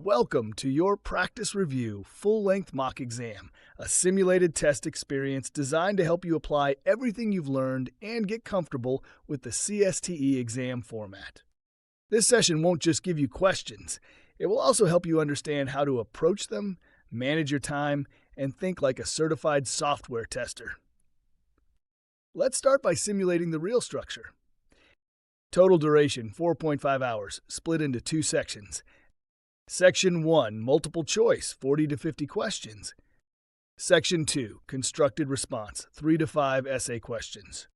Welcome to your Practice Review full-length mock exam, a simulated test experience designed to help you apply everything you've learned and get comfortable with the CSTE exam format. This session won't just give you questions, it will also help you understand how to approach them, manage your time, and think like a certified software tester. Let's start by simulating the real structure. Total duration 4.5 hours, split into two sections. Section 1, multiple choice, 40 to 50 questions. Section 2, constructed response, 3 to 5 essay questions.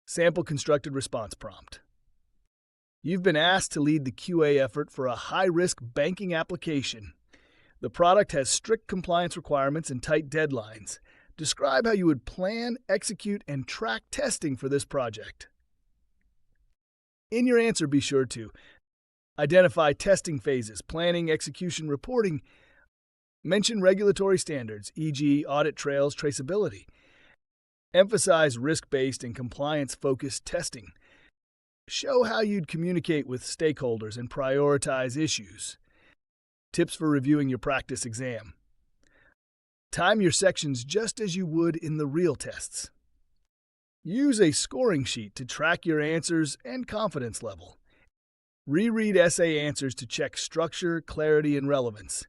Sample constructed response prompt. You've been asked to lead the QA effort for a high-risk banking application. The product has strict compliance requirements and tight deadlines. Describe how you would plan, execute, and track testing for this project. In your answer, be sure to identify testing phases, planning, execution, reporting. Mention regulatory standards, e.g. audit trails, traceability. Emphasize risk-based and compliance-focused testing. Show how you'd communicate with stakeholders and prioritize issues. Tips for reviewing your practice exam. Time your sections just as you would in the real tests. Use a scoring sheet to track your answers and confidence level. Reread essay answers to check structure, clarity, and relevance.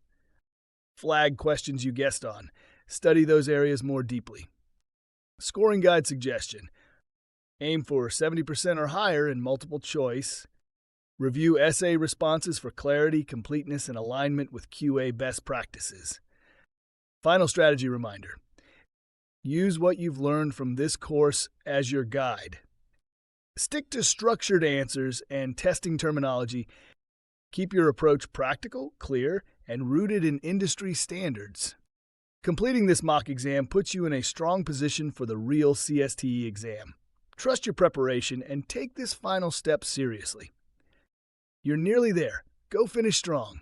Flag questions you guessed on. Study those areas more deeply. Scoring guide suggestion. Aim for 70% or higher in multiple choice. Review essay responses for clarity, completeness, and alignment with QA best practices. Final strategy reminder. Use what you've learned from this course as your guide. Stick to structured answers and testing terminology. Keep your approach practical, clear, and rooted in industry standards. Completing this mock exam puts you in a strong position for the real CSTE exam. Trust your preparation and take this final step seriously. You're nearly there. Go finish strong.